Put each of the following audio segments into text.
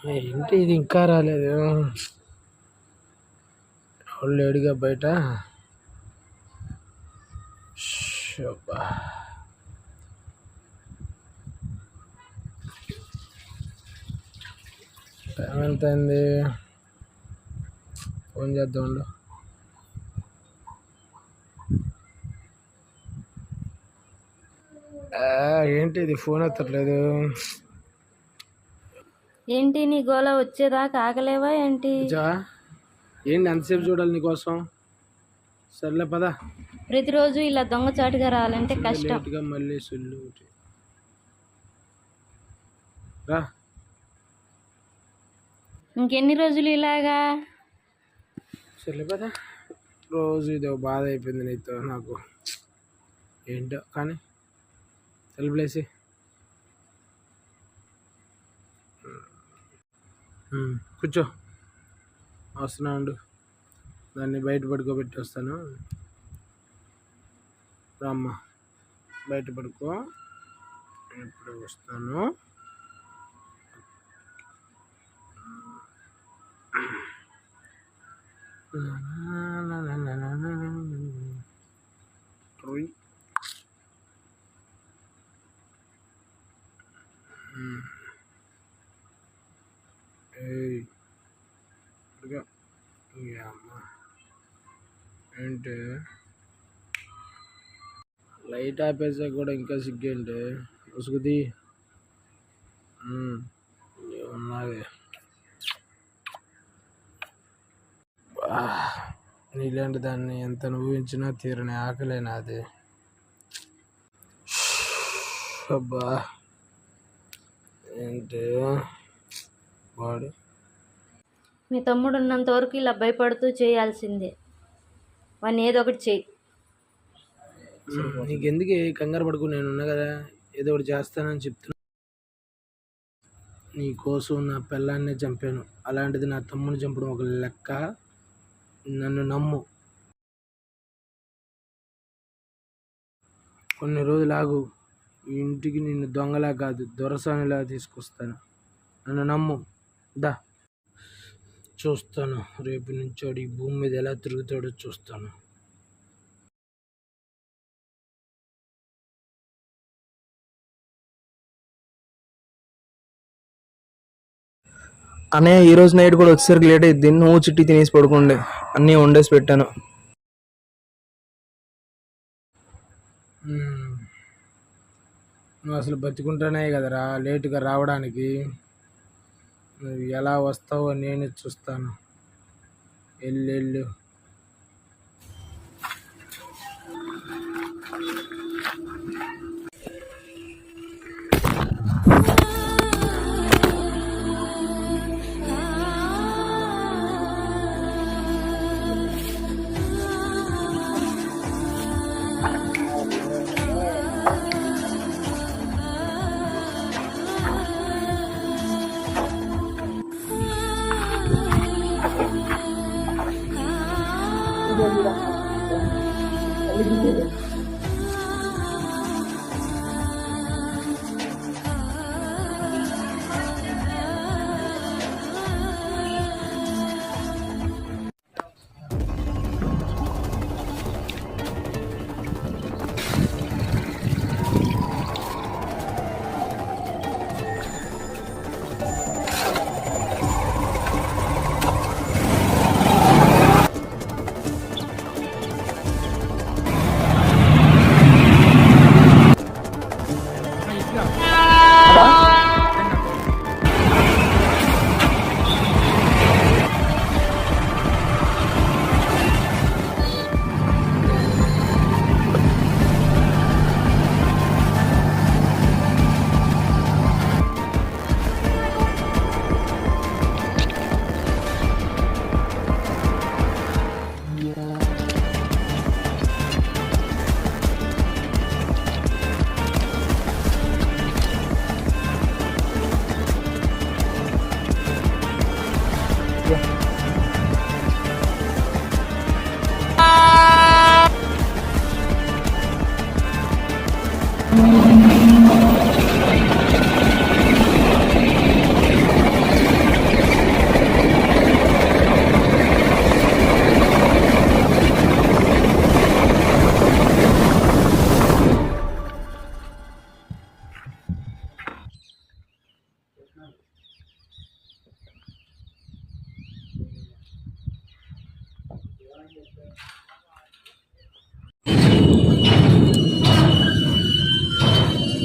ఏంటి ఇది ఇంకా రాలేదు? ఎవరు లేడుగా బయట. శోభా. టైం ఎంత అయింది? ఫోన్ చేద్దాం ఉండు. ఏంటి ఇది ఫోన్ ఎత్తట్లేదు? ఏంటి నీ గోల? వచ్చేదాకా ఆగలేవా ఏంటి? ఏంటి ఎంతసేపు చూడాలి నీకోసం? సర్లే పద. ప్రతిరోజు ఇలా దొంగచాటుగా రావాలంటే కష్టం. మళ్ళీ సొల్లు రా. ఇంకెన్ని రోజులు ఇలాగా? సర్లే పద. రోజు ఇది బాధ అయిపోయింది నీతో నాకు. ఏంటో కానీ తలుపులేసి కూర్చో. వస్తున్నా ఉండు. దాన్ని బయట పడుకోబెట్టి వస్తాను. రామ్మ బయట పడుకో. ఇప్పుడు వస్తాను. ఏంటి లైట్ ఆపేసా కూడా ఇంకా సిగ్గేంటి? ఉసుగుది ఉన్నది. నీలాంటి దాన్ని ఎంత అనుభవించినా తీరని ఆకలేనా అది? అబ్బా ఏంటి వాడు? మీ తమ్ముడు ఉన్నంత వరకు ఇలా భయపడుతూ చేయాల్సిందే. వాడిని ఏదో ఒకటి చెయ్యి. నీకెందుకు కంగారు పడుకో, నేను ఉన్నా కదా, ఏదో ఒకటి చేస్తానని చెప్తున్నా. నీ కోసం నా పిల్లాన్నే చంపాను, అలాంటిది నా తమ్ముని చంపడం ఒక లెక్క? నన్ను నమ్ము. కొన్ని రోజులు ఆగు. ఈ ఇంటికి నిన్ను దొంగలా కాదు, దొరసానిలా తీసుకొస్తాను. నన్ను నమ్ము. దా చూస్తాను రేపు నుంచి వాడు ఈ భూమి మీద ఎలా తిరుగుతాడో చూస్తాను. అన్నయ్య ఈరోజు నైట్ కూడా వచ్చేసరికి లేట్ అయింది. నువ్వు చిట్టి తినేసి పడుకోండి, అన్నీ వండేసి పెట్టాను. నువ్వు అసలు బతికుంటానే కదరా లేటుగా రావడానికి. నువ్వు ఎలా వస్తావో నేను చూస్తాను. ఎల్లు.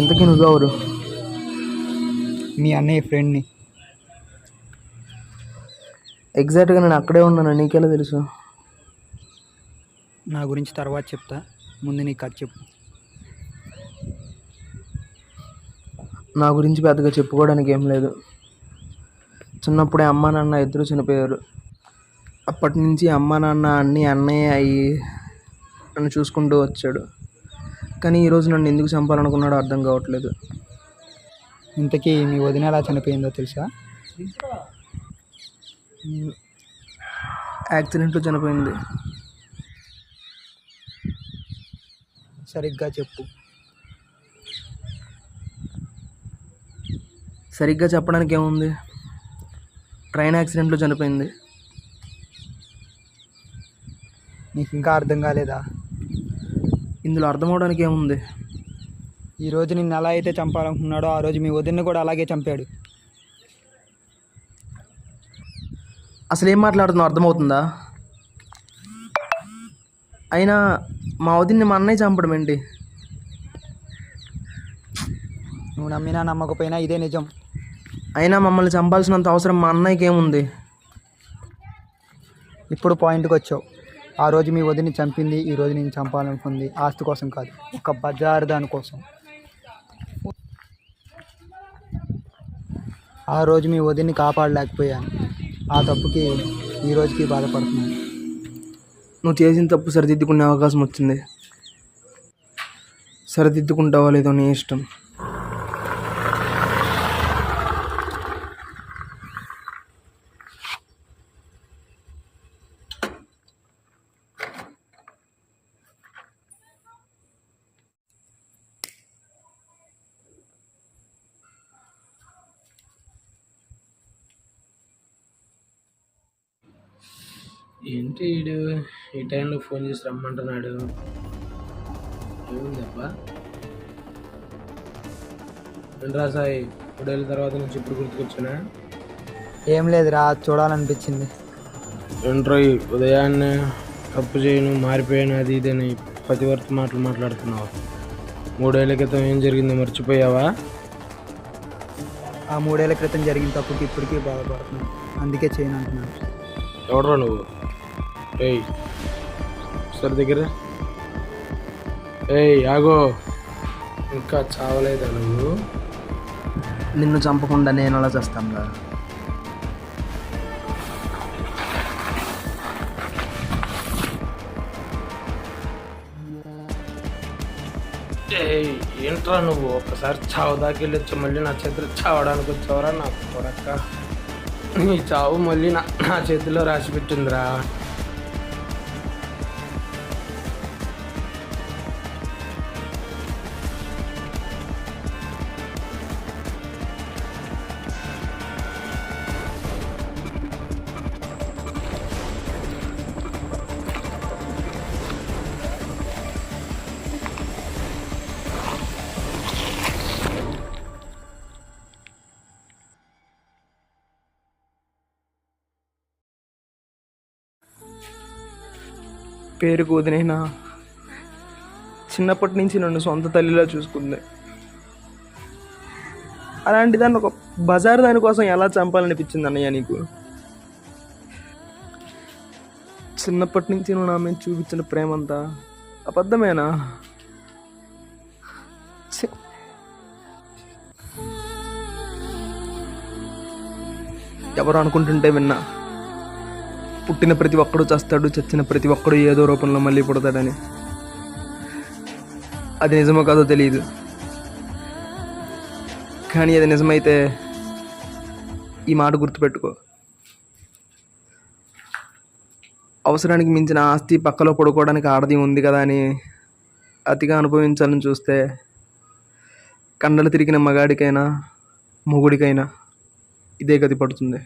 ఎంతకీ నువ్వెవరు? మీ అన్నయ్య ఫ్రెండ్ని. ఎగ్జాక్ట్గా నేను అక్కడే ఉన్నాను, నీకెలా తెలుసు? నా గురించి తర్వాత చెప్తా, ముందు నీ కథ చెప్పు. నా గురించి పెద్దగా చెప్పుకోవడానికి ఏం లేదు. చిన్నప్పుడే అమ్మా నాన్న ఇద్దరు చనిపోయారు. అప్పటి నుంచి అమ్మా నాన్న అన్నీ అన్నయ్య అయ్యి నన్ను చూసుకుంటూ వచ్చాడు. కానీ ఈరోజు నన్ను ఎందుకు చంపాలనుకున్నాడో అర్థం కావట్లేదు. ఇంతకీ మీ వదిన ఎలా చనిపోయిందో తెలుసా? యాక్సిడెంట్లో చనిపోయింది. సరిగ్గా చెప్పు. సరిగ్గా చెప్పడానికి ఏముంది, ట్రైన్ యాక్సిడెంట్లో చనిపోయింది. నీకు ఇంకా అర్థం కాలేదా? ఇందులో అర్థం అవడానికి ఏముంది? ఈరోజు నిన్ను ఎలా అయితే చంపాలనుకున్నాడో ఆ రోజు మీ వదిన్ని కూడా అలాగే చంపాడు. అసలు ఏం మాట్లాడుతున్నావు అర్థమవుతుందా? అయినా మా వదిన్ని మా అన్నయ్య చంపడం ఏంటి? నువ్వు నమ్మినా నమ్మకపోయినా ఇదే నిజం. అయినా మమ్మల్ని చంపాల్సినంత అవసరం మా అన్నయ్యకి ఏముంది? ఇప్పుడు పాయింట్కి వచ్చావు. ఆ రోజు మీ వదిని చంపింది ఈ రోజు నేను చంపాలనుకుంది ఆస్తి కోసం కాదు, ఒక బజారు దానికోసం. ఆ రోజు మీ వదిన్ని కాపాడలేకపోయాను. ఆ తప్పుకి ఈ రోజుకి బాధపడుతున్నాను. నువ్వు చేసిన తప్పు సరిదిద్దుకునే అవకాశం వచ్చింది. సరిదిద్దుకుంటావా లేదో నీ ఇష్టం. ఏంటి వీడు ఈ టైంలో ఫోన్ చేసి రమ్మంటున్నాడు? ఏముందబ్బా? ఏంట్రా సాయి, 3 ఏళ్ళ తర్వాత నుంచి ఇప్పుడు గుర్తుకొచ్చానా? ఏం లేదురా, చూడాలనిపించింది. ఏంట్రా ఉదయాన్నే తప్పు చేయను, మారిపోయాను, అది ఇదని పతివర్తి మాటలు మాట్లాడుతున్నావు. 3 ఏళ్ళ క్రితం ఏం జరిగిందో మర్చిపోయావా? ఆ 3 ఏళ్ల క్రితం జరిగిన తప్పుకి ఇప్పటికీ బాధపడుతున్నాను, అందుకే చేయను అంటున్నాను. ఎవడరా నువ్వు? ఏయ్ సరి దగ్గర. ఏయ్ ఆగో, ఇంకా చావలేదా నువ్వు? నిన్ను చంపకుండా నేను అలా చేస్తాను. ఏయ్ ఏంట్రా నువ్వు? ఒక్కసారి చావు దాకా వెళ్ళొచ్చు, మళ్ళీ నా చేతిలో చావడానికి వచ్చావరా నా కొడక? నీ చావు మళ్ళీ నా చేతిలో రాసి పెట్టిందిరా. పేరుకు వదినైనా చిన్నప్పటి నుంచి నన్ను సొంత తల్లిలా చూసుకుంది. అలాంటి దాన్ని ఒక బజారు దానికోసం ఎలా చంపాలనిపించింది అన్నయ్య నీకు? చిన్నప్పటి నుంచి నువ్వు నా మీద చూపించిన ప్రేమంతా అబద్ధమేనా? ఎవరు అనుకుంటుంటే విన్నా, పుట్టిన ప్రతి ఒక్కడు చస్తాడు, చచ్చిన ప్రతి ఒక్కడు ఏదో రూపంలో మళ్ళీ పుడతాడని. అది నిజమో కాదో తెలియదు, కానీ అది నిజమైతే ఈ మాట గుర్తుపెట్టుకో. అవసరానికి మించిన ఆస్తి పక్కలో పడుకోవడానికి ఆడది ఉంది కదా అని అతిగా అనుభవించాలని చూస్తే కండలు తిరిగిన మగాడికైనా మొగుడికైనా ఇదే గతి పడుతుంది.